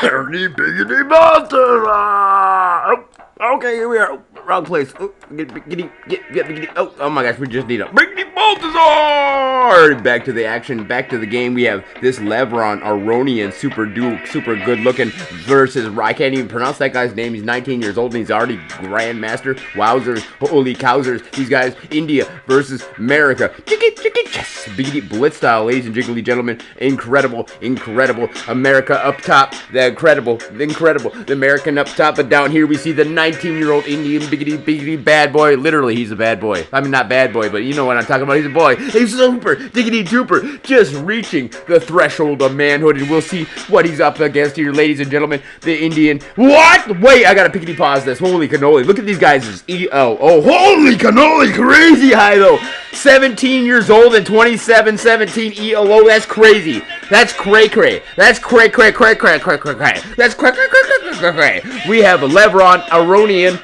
Ernie Biggity Monster! Okay, here we are. Wrong place. Oh, oh my gosh, we just need a Biggity Balthazar! Back to the action, back to the game. We have this aronian, super good looking versus, I can't even pronounce that guy's name. He's 19 years old and he's already Grandmaster. Wowzers, holy cowzers. These guys, India versus America. Yes! Biggity Blitz style, ladies and gentlemen. Incredible. America up top. The incredible. The American up top, but down here we see the 19-year-old Indian biggity bad boy. Literally, he's a bad boy. I mean, not bad boy, but you know what I'm talking about. He's a boy. He's super diggity duper, just reaching the threshold of manhood, and we'll see what he's up against here, ladies and gentlemen. The Indian. What? Wait, I gotta pickety pause this. Holy cannoli. Look at these guys. Oh, holy cannoli. Crazy high, though. 17 years old and 27-17 ELO. That's crazy. That's cray-cray. That's cray-cray. That's cray-cray. We have Lebron, Aronian,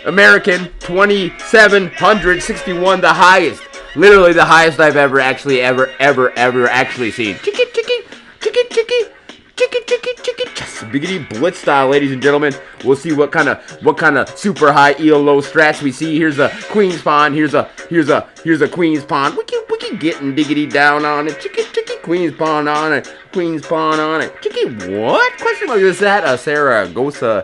American, 2761, the highest. Literally the highest I've ever actually seen. Chicky. Biggity Blitz style, ladies and gentlemen. We'll see what kind of super high ELO strats we see. Here's a Queen's Pawn. Here's a Queen's Pawn. We can getting diggity down on it. Chicky. Queen's Pawn on it. Chicky, what? Question mark, is that a Zaragoza,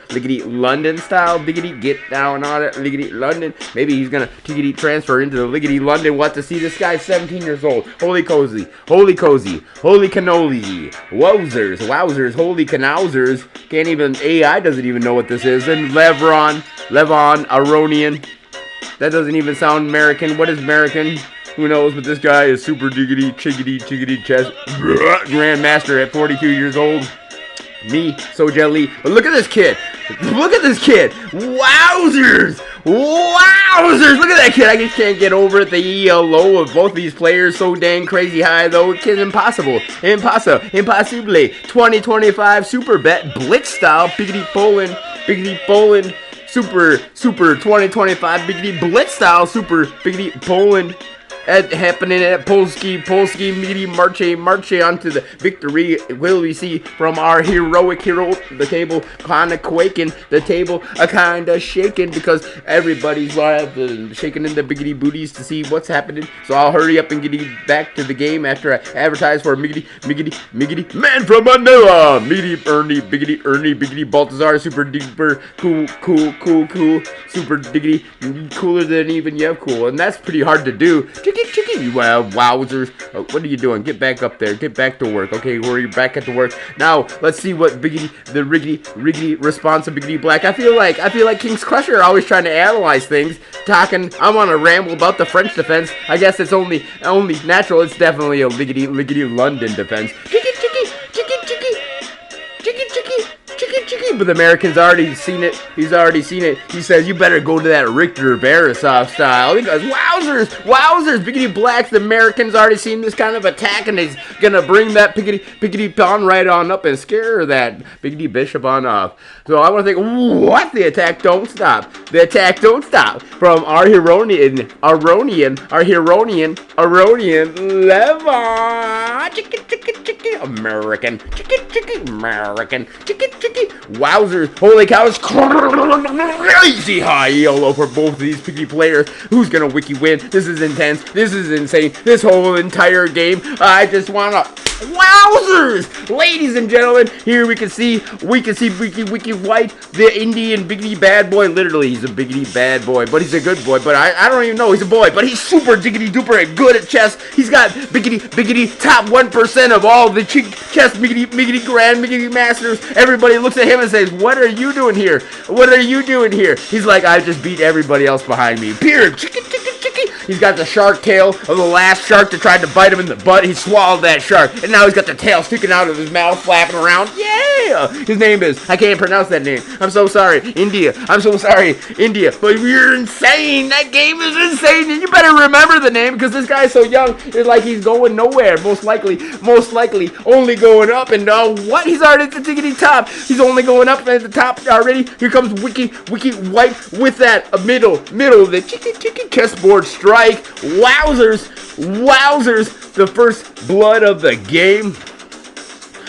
liggity London style, biggity get down on it, liggity London. Maybe he's gonna tiggity transfer into the liggity London. What to see? This guy's 17 years old. Holy cozy, holy cannoli, wowzers, holy canowzers. Can't even, AI doesn't even know what this is. And Levon, Aronian. That doesn't even sound American. What is American? Who knows, but this guy is super chiggity chest Grandmaster at 42 years old. Me, so jelly. But look at this kid. Wowzers. Look at that kid. I just can't get over it. The ELO of both these players so dang crazy high, though. Kid's impossible. Impossible. 2025 super bet blitz style. Biggity Poland. Super 2025 biggity blitz style. Super biggity Poland. Happening at Polski, meaty march onto the victory. Will we see from our heroic hero? The table kinda quaking, the table kinda shaking because everybody's shaking in the biggity booties to see what's happening. So I'll hurry up and get back to the game after I advertise for Miggity man from Manila. Biggity Balthazar, super duper cool, super diggity, cooler than even you have cool, and that's pretty hard to do. Chicky, wowzers. Oh, what are you doing? Get back up there. Get back to work. Okay, we're back at the work. Now, let's see what Riggedy response to Biggity Black. I feel like King's Crusher are always trying to analyze things. I'm on a ramble about the French defense. I guess it's only natural. It's definitely a liggity London defense. Chicky. But the American's already seen it. He's already seen it. He says, you better go to that Richter Verisov style. He goes, wowzers, Biggity Blacks. The American's already seen this kind of attack, and he's gonna bring that Biggity Pawn right on up and scare that Biggity Bishop on off. So I want to think, what? The attack don't stop. From our Aronian, Levon. Chicky, American. Wowzers, holy cows, crazy high ELO for both of these picky players. Who's gonna wiki win? This is intense. This is insane. This whole entire game, I just wanna wowzers! Ladies and gentlemen, here we can see Wiki White, the Indian biggity bad boy. Literally, he's a biggity bad boy, but he's a good boy. But I don't even know he's a boy, but he's super diggity duper and good at chess. He's got biggity top 1% of all the chess biggity grand masters. Everybody looks at him and says, "What are you doing here? He's like, I just beat everybody else behind me. Period. Chicky. He's got the shark tail of the last shark that tried to bite him in the butt. He swallowed that shark, and now he's got the tail sticking out of his mouth, flapping around. Yeah! His name is, I can't pronounce that name. I'm so sorry, India. But you're insane. That game is insane, and you better remember the name, because this guy's so young, it's like he's going nowhere. Most likely, only going up, and what? He's already at the tickety top. He's only going up at the top already. Here comes Wiki White with that middle, the chicky chessboard strike. Wowzers, the first blood of the game.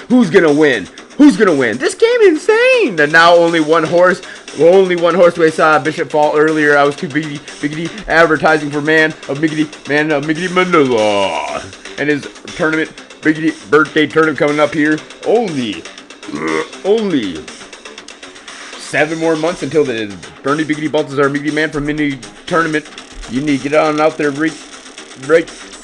Who's gonna win? Who's gonna win? This game is insane. And now only one horse. We saw Bishop fall earlier. I was too biggity advertising for man of Miggity Manila and his tournament, biggity birthday tournament coming up here. Only 7 more months until the Bernie Biggity Baltazar Miggity Man from Mini tournament. You need to get on out there, break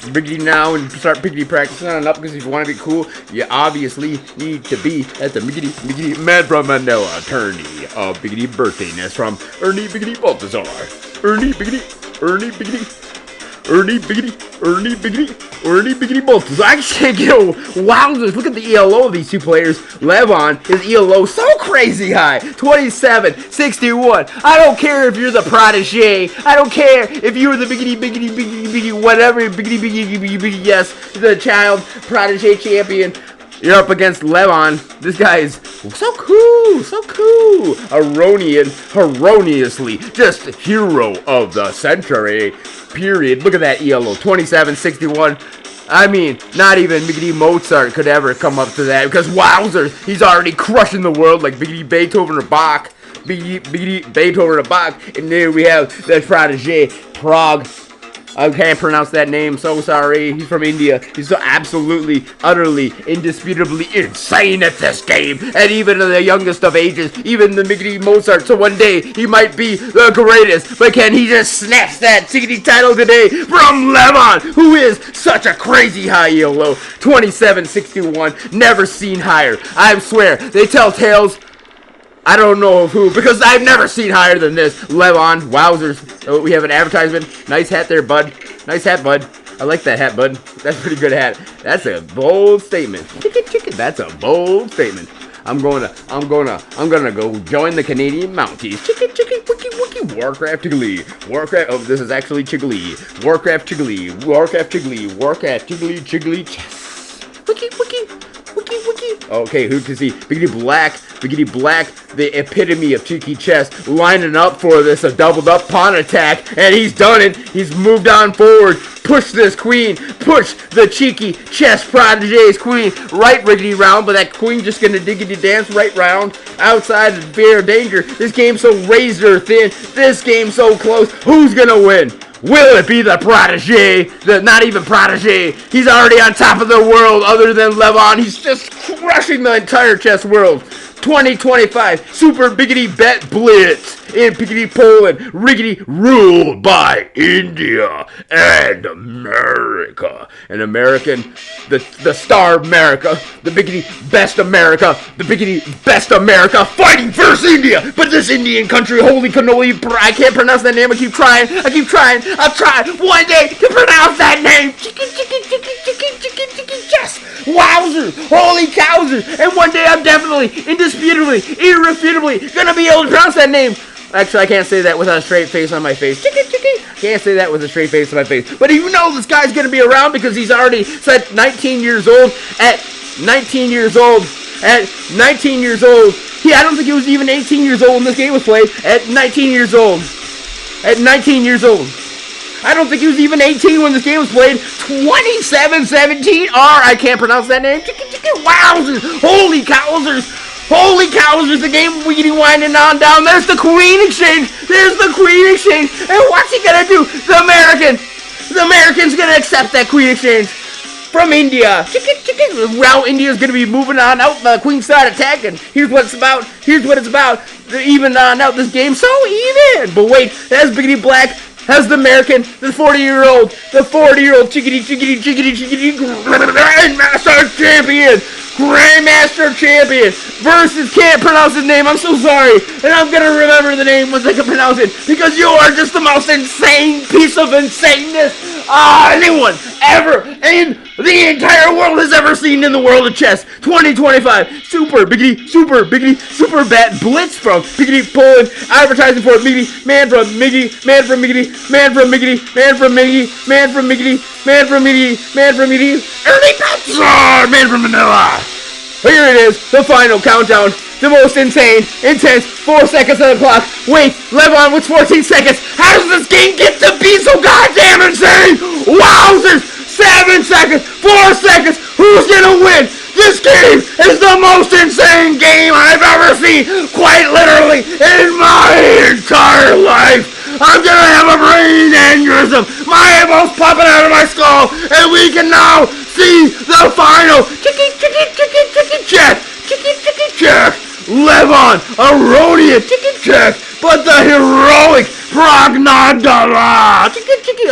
Biggity now and start Biggity practicing on up, because if you want to be cool, you obviously need to be at the Miggity Man from Manila tourney of Biggity birthday. And that's from Ernie Biggity Baltazar. Ernie Biggity Baltazar. I can't get wowzers. Look at the ELO of these two players. Levon, his ELO so crazy high. 27-61. I don't care if you're the protege. I don't care if you're the biggity, whatever, biggity, yes, the child protege champion. You're up against Levon. This guy is so cool. Erroneously, just hero of the century. Period. Look at that ELO. 27-61. I mean, not even Biggity Mozart could ever come up to that, because wowzers, he's already crushing the world like Biggity Beethoven or Bach. Biggity Beethoven or Bach. And there we have the protege, Prague. I can't pronounce that name, so sorry. He's from India. He's so absolutely, utterly, indisputably insane at this game. And even the youngest of ages, even the Miggity Mozart. So one day, he might be the greatest. But can he just snatch that tickety title today from Levon, who is such a crazy high ELO. 27-61, never seen higher. I swear, they tell tales. I don't know of who, because I've never seen higher than this. Levon, wowzers. Oh, we have an advertisement. Nice hat there, bud. Nice hat, bud. I like that hat, bud. That's a pretty good hat. That's a bold statement. Chicken. That's a bold statement. I'm gonna go join the Canadian Mounties. Chicken, wiki, Warcraft Chiggly. Oh, this is actually Chiggly. Warcraft Chiggly, chess. Wiki. Okay, who can see? Biggity Black, the epitome of cheeky chess, lining up for this, a doubled up pawn attack, and he's done it. He's moved on forward. Push this queen. Push the cheeky chess protege's queen right riggedy round, but that queen just gonna diggity dance right round outside of fear danger. This game's so razor thin. This game's so close. Who's gonna win? Will it be the protege? Not even protege. He's already on top of the world other than Levon. He's just crushing the entire chess world. 2025 Super Biggity Bet Blitz in Biggity Poland, riggedy ruled by India and America. An American, the star America, the Biggity Best America, fighting versus India. But this Indian country, holy cannoli, I can't pronounce that name. I keep trying. I'll try one day to pronounce that name. Chicken, yes. Wowzers, holy cowzers. And one day I'm definitely, indisputably, irrefutably gonna be able to pronounce that name. Actually, I can't say that with a straight face on my face. Can't say that with a straight face on my face. But you know this guy's going to be around because he's already set 19 years old. At 19 years old. I don't think he was even 18 years old when this game was played. At 19 years old. I don't think he was even 18 when this game was played. 27-17. I can't pronounce that name. Wowzers. Holy cowzers. The game weedy winding on down. There's the Queen Exchange. And what's he gonna do? The American's gonna accept that Queen Exchange from India. Well, India's gonna be moving on out. The Queen side attacking. Here's what it's about. They're even on out. This game's so even. But wait, that's Biggity Black. Has the American, the 40-year-old chickity Grandmaster Champion versus, can't pronounce his name, I'm so sorry, and I'm gonna remember the name once I can pronounce it, because you are just the most insane piece of insaneness anyone ever in the entire world has ever seen in the world of chess. 2025 Super Biggity Super Bet Blitz from Biggity Poland, advertising for Miggity Man from Miggity, Ernie Baltazar, Man from Manila. Here it is, the final countdown. The most insane, intense 4 seconds on the clock. Wait, Levon with 14 seconds. How does this game get to be so goddamn insane? Wowzers! 7 seconds, 4 seconds. Who's gonna win? This game is the most insane game I've ever seen, quite literally, in my entire life. I'm gonna have a brain aneurysm. My eyeballs popping out of my skull, and we can now see the final. Check. Check. Levon, aronian, check. But the heroic praggnandhaa.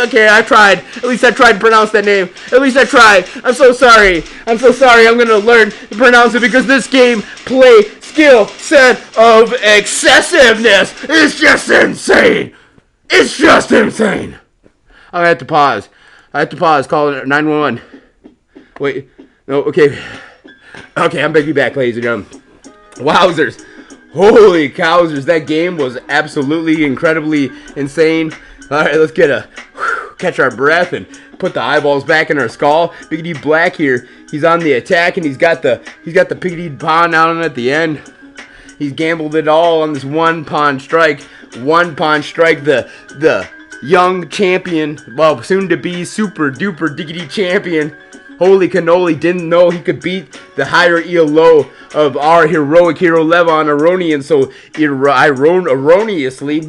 Okay, I tried. At least I tried to pronounce that name. At least I tried. I'm so sorry. I'm gonna learn to pronounce it because this game play skill set of excessiveness is just insane. It's just insane. I have to pause. Call it 911. Wait. No. Okay. Okay. I'm back. Ladies and gentlemen. Wowzers. Holy cowzers. That game was absolutely incredibly insane. Alright, let's catch our breath and put the eyeballs back in our skull. Biggity Black here. He's on the attack and he's got the Piggity pawn out at the end. He's gambled it all on this one pawn strike. The young champion, well, soon to be super duper diggity champion. Holy cannoli, didn't know he could beat the higher ELO of our heroic hero Levon Aronian so erroneously.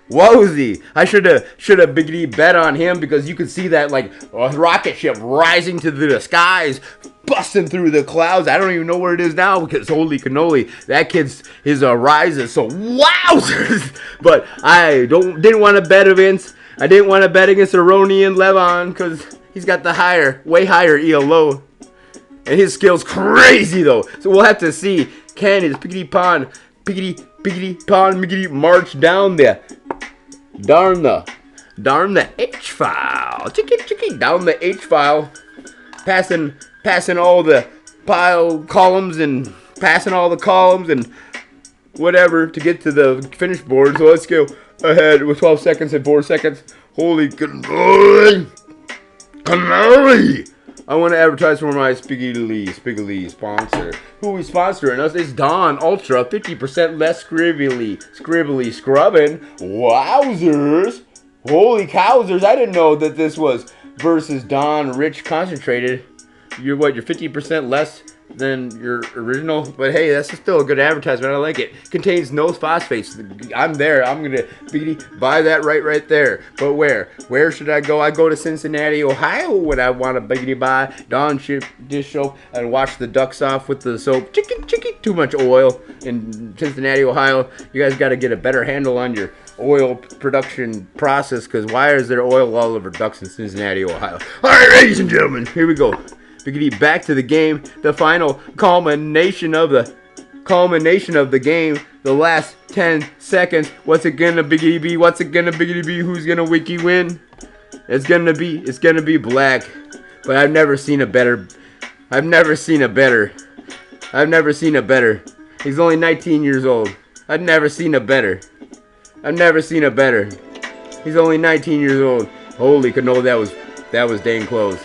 Wowzy. I should have biggity bet on him because you could see that like a rocket ship rising to the skies, busting through the clouds. I don't even know where it is now because holy cannoli, that kid's rises. So wowzers. But I didn't want to bet against Aronian Levon because he's got the way higher ELO. And his skill's crazy though. So we'll have to see, can his Piggity pawn march down the H file. Down the H file. Passing all the columns and passing all the columns and whatever to get to the finish board. So let's go ahead with 12 seconds and 4 seconds. Holy cannoli! I want to advertise for my Spiggly sponsor. Who is sponsoring us is Dawn Ultra, 50% less scribbly scrubbing. Wowzers! Holy cowzers! I didn't know that this was versus Dawn Rich Concentrated. You're 50% less than your original, but hey, that's still a good advertisement. I like it. Contains no phosphates. I'm there. I'm gonna buy that right there. But where should I go? I go to Cincinnati, Ohio when I want to buy Dawn dish soap and wash the ducks off with the soap. Too much oil in Cincinnati, Ohio. You guys got to get a better handle on your oil production process because why is there oil all over ducks in Cincinnati, Ohio? All right, ladies and gentlemen, here we go. Biggity back to the game, the final culmination of the game, the last 10 seconds. What's it gonna biggity be? Who's gonna wiki win? It's gonna be Black. But I've never seen a better. He's only 19 years old. I've never seen a better. He's only 19 years old. Holy cannoli, that was dang close.